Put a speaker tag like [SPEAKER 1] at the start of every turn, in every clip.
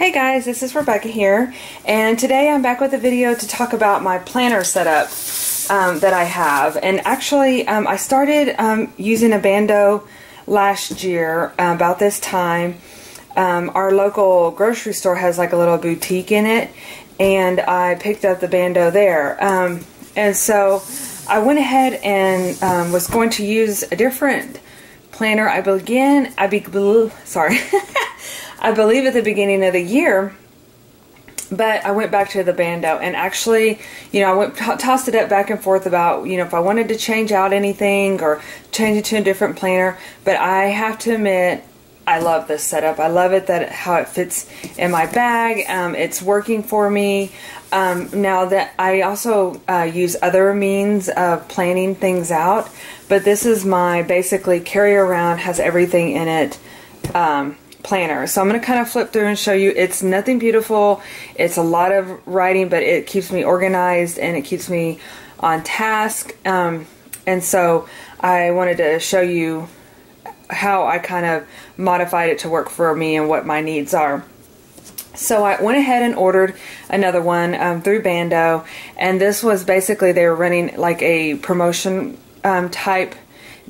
[SPEAKER 1] Hey guys, this is Rebecca here, and today I'm back with a video to talk about my planner setup that I have. And actually, I started using a Bando last year about this time. Our local grocery store has like a little boutique in it, and I picked up the Bando there. And so I went ahead and was going to use a different planner. I believe at the beginning of the year, but I went back to the Bando, and actually, I tossed it up back and forth about, if I wanted to change out anything or change it to a different planner. But I have to admit, I love this setup. I love it, how it fits in my bag. It's working for me. Now that I also use other means of planning things out, but this is my basically carry around, has everything in it, planner. So I'm going to kind of flip through and show you. It's nothing beautiful. It's a lot of writing, but it keeps me organized and it keeps me on task. And so I wanted to show you how I kind of modified it to work for me and what my needs are. So I went ahead and ordered another one through Bando, and this was basically, they were running like a promotion type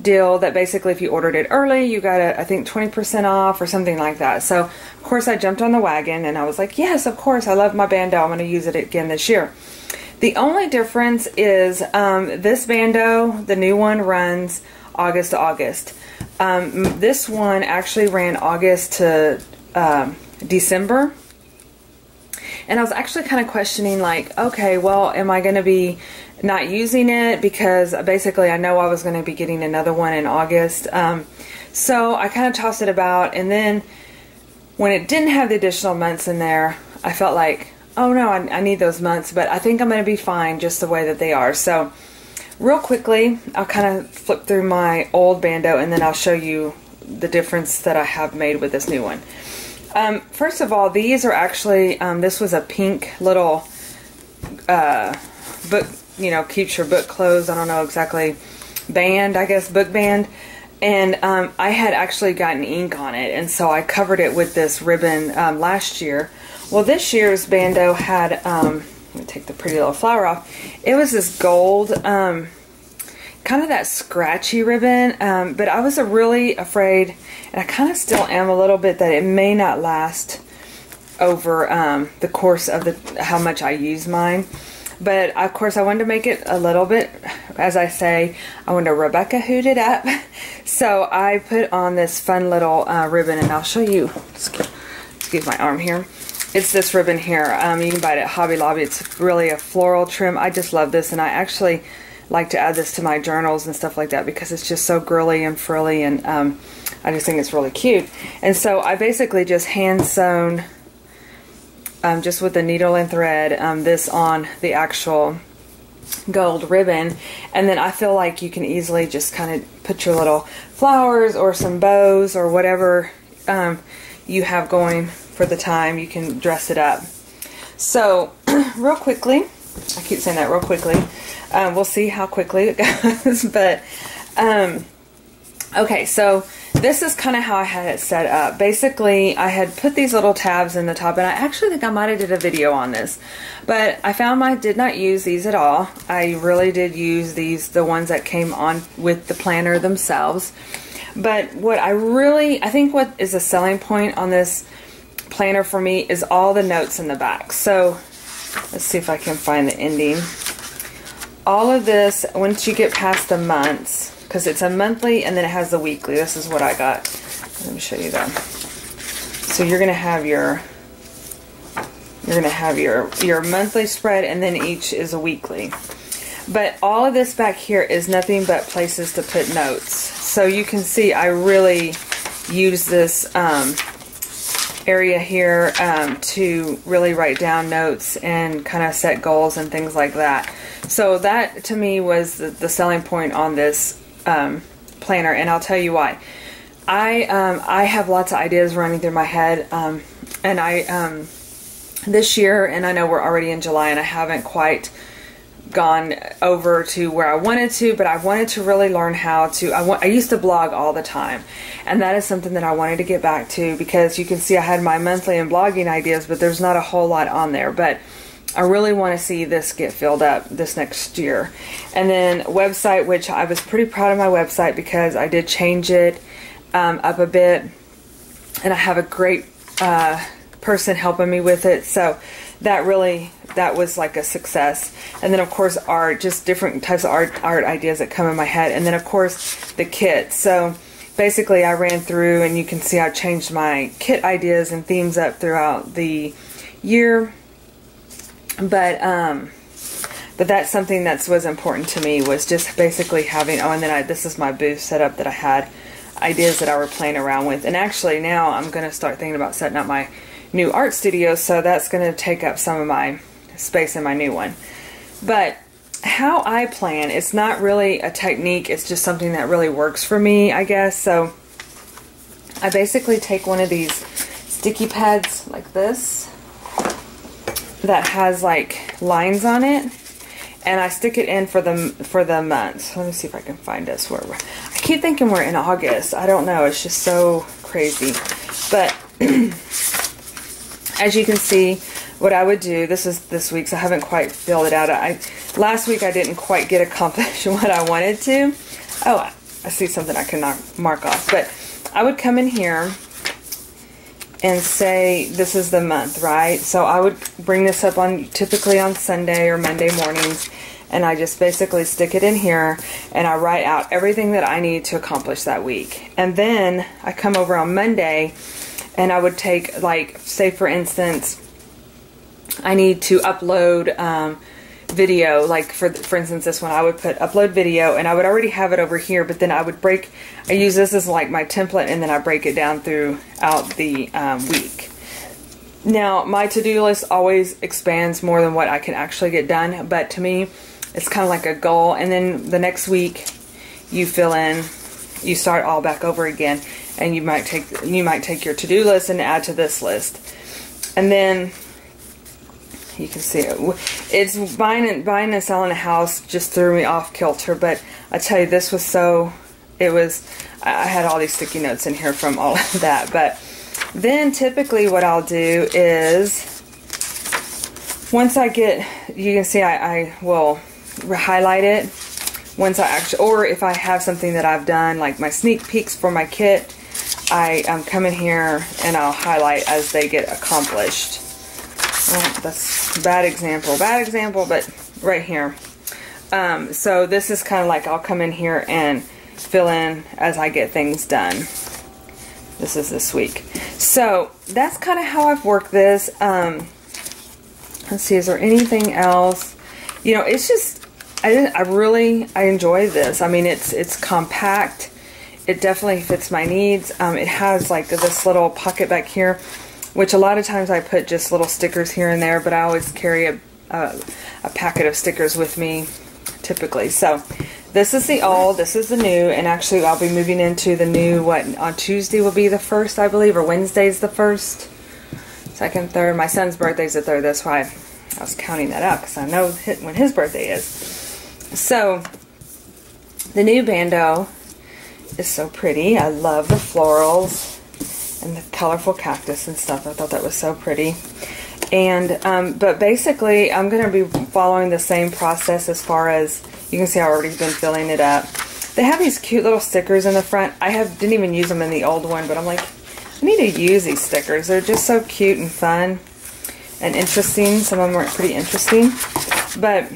[SPEAKER 1] deal that basically if you ordered it early, you got I think 20% off or something like that. So of course I jumped on the wagon and I was like, yes, of course, I love my Bando. I'm going to use it again this year. The only difference is this Bando, the new one, runs August to August. This one actually ran August to December. And I was actually kind of questioning, like, okay, well, am I going to be not using it? Because basically I know I was going to be getting another one in August. So I kind of tossed it about, and then when it didn't have the additional months in there, I felt like, oh no, I need those months, but I think I'm going to be fine just the way that they are. So real quickly, I'll kind of flip through my old Bando, and then I'll show you the difference that I have made with this new one. First of all, these are actually, this was a pink little book, keeps your book closed. I don't know exactly, band, I guess, book band. And I had actually gotten ink on it, and so I covered it with this ribbon last year. Well, this year's Bando had, let me take the pretty little flower off. It was this gold, kind of that scratchy ribbon, but I was really afraid, and I kind of still am a little bit, that it may not last over the course of how much I use mine. But of course I wanted to make it a little bit, as I say, I wanted to Rebecca hoot it up. So I put on this fun little ribbon, and I'll show you, excuse my arm here. It's this ribbon here. You can buy it at Hobby Lobby. It's really a floral trim. I just love this, and I actually like to add this to my journals and stuff like that because it's just so girly and frilly, and I just think it's really cute. And so I basically just hand sewn, just with the needle and thread, this on the actual gold ribbon, and then I feel like you can easily just kind of put your little flowers or some bows or whatever you have going for the time. You can dress it up. So real quickly, I keep saying that real quickly, we'll see how quickly it goes, but okay, so this is kind of how I had it set up. Basically, I had put these little tabs in the top, and I actually think I might have did a video on this, but I found I did not use these at all. I really did use these, the ones that came on with the planner themselves. But what I think what is a selling point on this planner for me is all the notes in the back. So let's see if I can find the ending. All of this, once you get past the months, because it's a monthly and then it has the weekly. This is what I got. Let me show you that. So you're gonna have your monthly spread, and then each is a weekly. But all of this back here is nothing but places to put notes. So you can see I really use this area here to really write down notes and kind of set goals and things like that. So that to me was the selling point on this planner, and I'll tell you why. I have lots of ideas running through my head, and I this year, and I know we're already in July and I haven't quite gone over to where I wanted to, but I wanted to really learn how to, I used to blog all the time, and that is something that I wanted to get back to, because you can see I had my monthly and blogging ideas, but there's not a whole lot on there, but I really want to see this get filled up this next year. And then website, which I was pretty proud of my website because I did change it up a bit, and I have a great person helping me with it, so that was like a success. And then of course art, just different types of art ideas that come in my head, and then of course the kit. So basically I ran through, and you can see I changed my kit ideas and themes up throughout the year, but that's something that was important to me, was just basically having, and then this is my booth setup that I had ideas that I were playing around with. And actually now I'm going to start thinking about setting up my new art studio, so that's going to take up some of my space in my new one. But how I plan, it's not really a technique, it's just something that really works for me, I guess. So I basically take one of these sticky pads like this that has like lines on it, and I stick it in for the month. Let me see if I can find us where I keep thinking we're in August. I don't know, it's just so crazy. But as you can see, what I would do, this is this week's, I haven't quite filled it out. Last week I didn't quite get accomplished what I wanted to. Oh, I see something I can mark off. But I would come in here and say this is the month, right? So I would bring this up typically on Sunday or Monday mornings, and I just basically stick it in here, and I write out everything that I need to accomplish that week. And then I come over on Monday, and I would take, like, say for instance, I need to upload video, like for instance this one, I would put upload video, and I would already have it over here, but then I use this as like my template, and then I break it down throughout the week. Now my to-do list always expands more than what I can actually get done, but to me it's kind of like a goal, and then the next week you fill in, you start all back over again, and you might take your to-do list and add to this list. And then you can see it's buying and selling a house just threw me off kilter, but I tell you, this was I had all these sticky notes in here from all of that. But then typically what I'll do is, once I get, you can see I will highlight it once I actually, or if I have something that I've done, like my sneak peeks for my kit, I come in here and I'll highlight as they get accomplished. Well, that's a bad example, but right here. So this is kind of like, I'll come in here and fill in as I get things done. This is this week. So that's kind of how I've worked this. Let's see, is there anything else? You know, it's just, I enjoy this. I mean, it's compact. It definitely fits my needs. It has like this little pocket back here, which a lot of times I put just little stickers here and there, but I always carry a packet of stickers with me typically. So this is the old, this is the new, and actually I'll be moving into the new, on Tuesday will be the 1st, I believe, or Wednesday's the 1st, 2nd, 3rd. My son's birthday's the 3rd, that's why I was counting that out, because I know when his birthday is. So the new Bando is so pretty. I love the florals and the colorful cactus and stuff. I thought that was so pretty. And but basically I'm going to be following the same process as far as, you can see I've already been filling it up. They have these cute little stickers in the front. I didn't even use them in the old one, but I'm like, I need to use these stickers. They're just so cute and fun and interesting. Some of them are pretty interesting. But,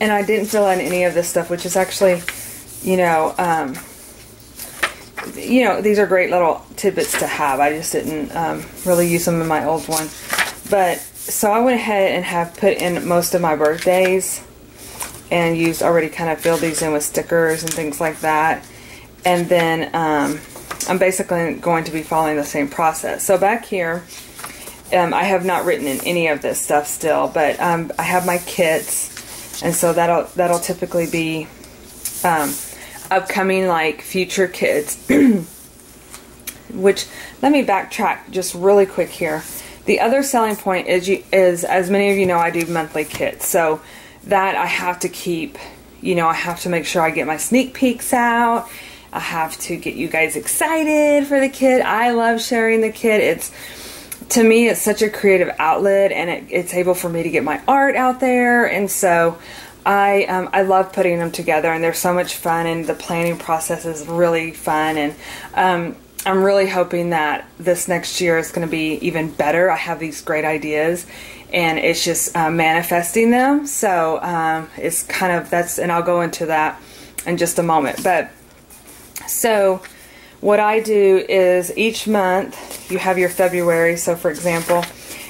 [SPEAKER 1] and I didn't fill in any of this stuff, which is actually, you know, these are great little tidbits to have. I just didn't really use them in my old one. But, so I went ahead and have put in most of my birthdays and already kind of filled these in with stickers and things like that. And then I'm basically going to be following the same process. So back here, I have not written in any of this stuff still, but I have my kits, and so that'll typically be upcoming, like, future kits. Which, let me backtrack just really quick here. The other selling point is as many of you know, I do monthly kits. So that I have to keep, you know, I have to make sure I get my sneak peeks out. I have to get you guys excited for the kit. I love sharing the kit. To me, it's such a creative outlet, and it's able for me to get my art out there. And so I love putting them together, and they're so much fun, and the planning process is really fun. And I'm really hoping that this next year is going to be even better. I have these great ideas, and it's just manifesting them. So it's kind of, and I'll go into that in just a moment. But so what I do is each month you have your February, so for example,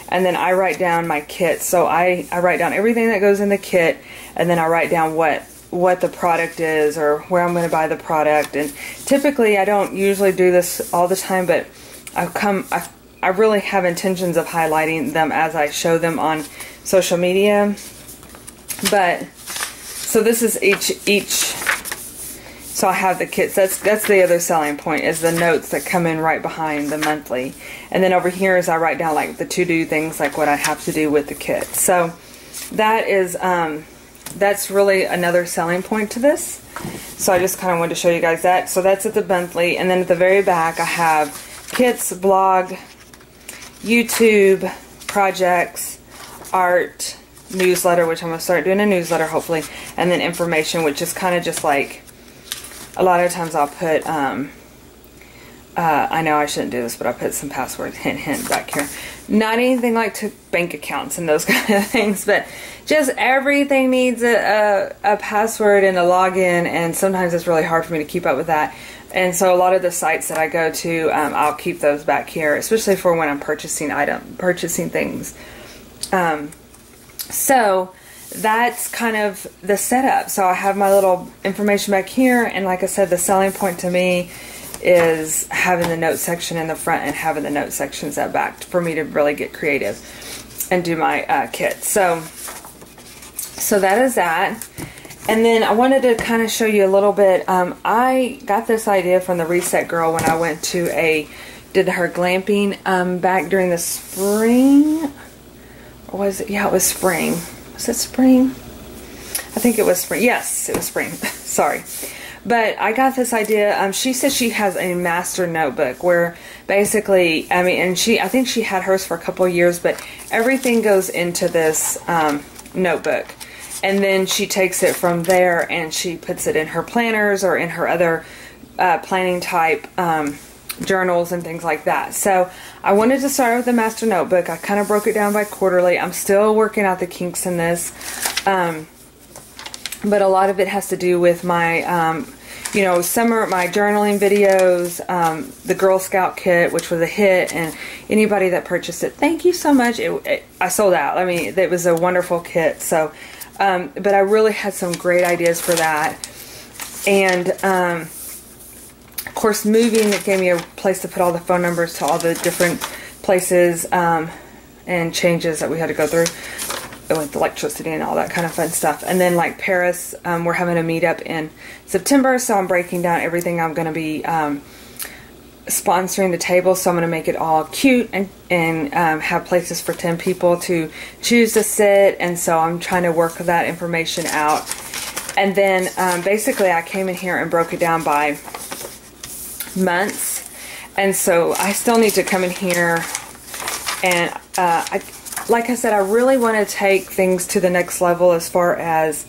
[SPEAKER 1] and then I write down my kit. So I write down everything that goes in the kit, and then I write down what the product is or where I'm going to buy the product. And typically I don't usually do this all the time, but I really have intentions of highlighting them as I show them on social media. But so this is each. So I have the kits. That's the other selling point, is the notes that come in right behind the monthly. And then over here is I write down like the to-do things, like what I have to do with the kit. So that is that's really another selling point to this. So I just kind of wanted to show you guys that. So that's at the monthly, and then at the very back I have kits, blog, YouTube, projects, art, newsletter, which I'm going to start doing a newsletter hopefully, and then information, which is kind of just like, a lot of times I'll put, I know I shouldn't do this, but I'll put some passwords, hint, hint, back here. Not anything like to bank accounts and those kind of things, but just everything needs a password and a login, and sometimes it's really hard for me to keep up with that. And so a lot of the sites that I go to, I'll keep those back here, especially for when I'm purchasing things. So that's kind of the setup. So I have my little information back here, and like I said, the selling point to me is having the note section in the front and having the note sections at back for me to really get creative and do my kit. So that is that. And then I wanted to kind of show you a little bit. I got this idea from the Reset Girl when I went to did her glamping back during the spring. Or was it? Yeah, it was spring. Was it spring? I think it was spring. Yes, it was spring. Sorry. But I got this idea. She says she has a master notebook where basically, I mean, and I think she had hers for a couple of years, but everything goes into this notebook. And then she takes it from there and she puts it in her planners or in her other planning type journals and things like that. So I wanted to start with the master notebook. I kind of broke it down by quarterly. I'm still working out the kinks in this. But a lot of it has to do with my, my journaling videos, the Girl Scout kit, which was a hit, and anybody that purchased it, thank you so much. I sold out. I mean, it was a wonderful kit. So, but I really had some great ideas for that. And, of course, moving, it gave me a place to put all the phone numbers to all the different places and changes that we had to go through with electricity and all that kind of fun stuff. And then like Paris, we're having a meetup in September, so I'm breaking down everything I'm going to be sponsoring the table. So I'm going to make it all cute and have places for 10 people to choose to sit. And so I'm trying to work that information out. And then basically I came in here and broke it down by months, and so I still need to come in here and like I said, I really want to take things to the next level as far as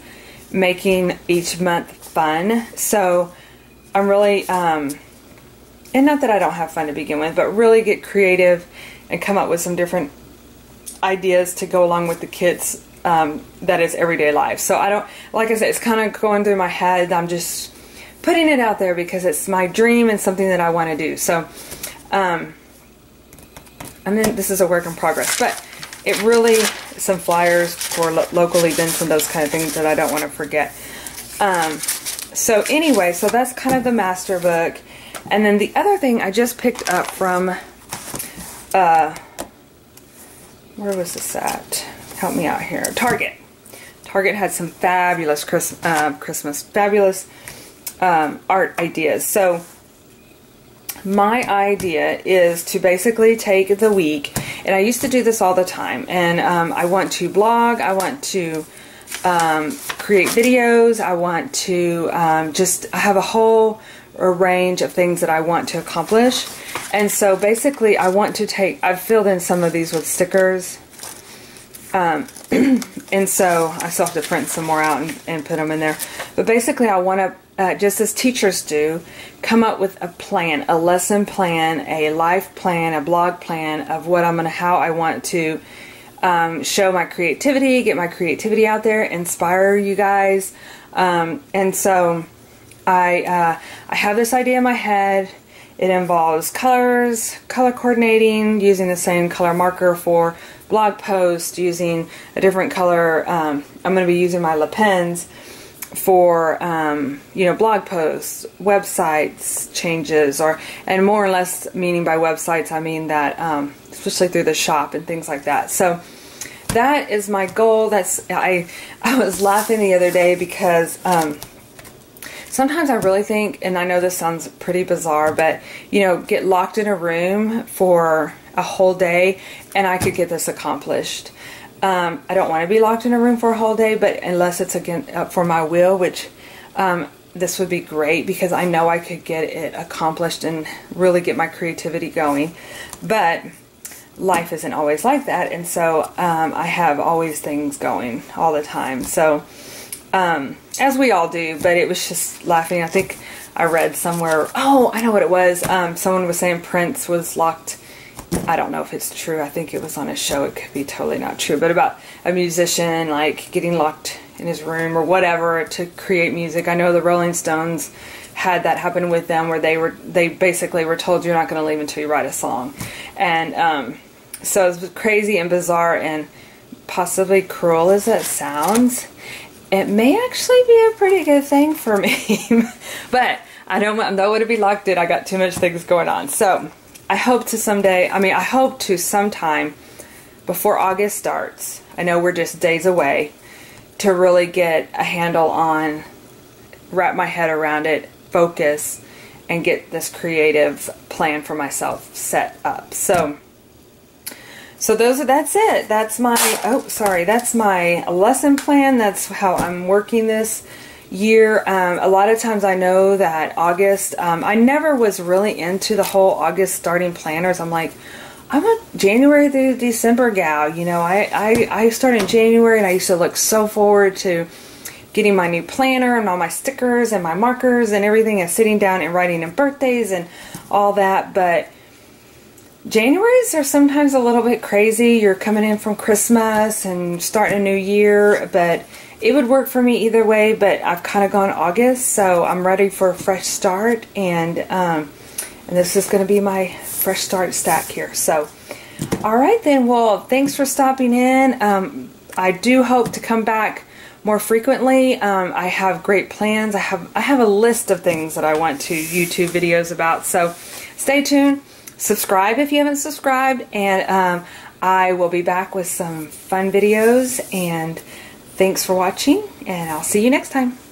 [SPEAKER 1] making each month fun. So I'm really and not that I don't have fun to begin with, but really get creative and come up with some different ideas to go along with the kits that is everyday life. So I don't, like I said, it's kind of going through my head. I'm just putting it out there because it's my dream and something that I want to do. So, and then this is a work in progress, but it really, some flyers for local events and those kind of things that I don't want to forget. So anyway, so that's kind of the master book. And then the other thing I just picked up from, where was this at? Help me out here. Target. Target had some fabulous fabulous art ideas. So my idea is to basically take the week, and I used to do this all the time, and I want to blog, I want to create videos. I want to just have a whole range of things that I want to accomplish. And so basically I want to take, I've filled in some of these with stickers. And so I still have to print some more out and put them in there. But basically I want to, just as teachers do, come up with a plan, a lesson plan, a life plan, a blog plan of what I'm going to, how I want to show my creativity, get my creativity out there, inspire you guys. And so I have this idea in my head. It involves colors, color coordinating, using the same color marker for blog posts, using a different color. I'm going to be using my Le Pens for, you know, blog posts, websites changes, and more or less meaning by websites, I mean that, especially through the shop and things like that. So that is my goal. I was laughing the other day because, sometimes I really think, and I know this sounds pretty bizarre, but, you know, get locked in a room for a whole day and I could get this accomplished. I don't want to be locked in a room for a whole day, but unless it's again up for my will, which this would be great because I know I could get it accomplished and really get my creativity going. But life isn't always like that, and so I have always things going all the time. So as we all do, but it was just laughing. I think I read somewhere, oh, I know what it was. Someone was saying Prince was locked. I don't know if it's true. I think it was on a show. It could be totally not true, but about a musician like getting locked in his room or whatever to create music. I know the Rolling Stones had that happen with them where they basically were told you're not going to leave until you write a song. And so it was crazy and bizarre and possibly cruel as that sounds. It may actually be a pretty good thing for me, but I don't want to be locked in. I got too much things going on. So I hope to someday, I hope to sometime before August starts, I know we're just days away, to really get a handle on, wrap my head around it, focus, and get this creative plan for myself set up. So that's it. That's my, that's my lesson plan. That's how I'm working this year. A lot of times I know that August, I never was really into the whole August starting planners. I'm like, I'm a January through December gal. You know, I started in January and I used to look so forward to getting my new planner and all my stickers and my markers and everything and sitting down and writing in birthdays and all that. But Januaries are sometimes a little bit crazy. You're coming in from Christmas and starting a new year, but it would work for me either way. But I've kind of gone August, so I'm ready for a fresh start, and this is going to be my fresh start stack here. So, all right then. Well, thanks for stopping in. I do hope to come back more frequently. I have great plans. I have a list of things that I want to YouTube videos about. So, stay tuned. Subscribe if you haven't subscribed, and I will be back with some fun videos, and thanks for watching, and I'll see you next time.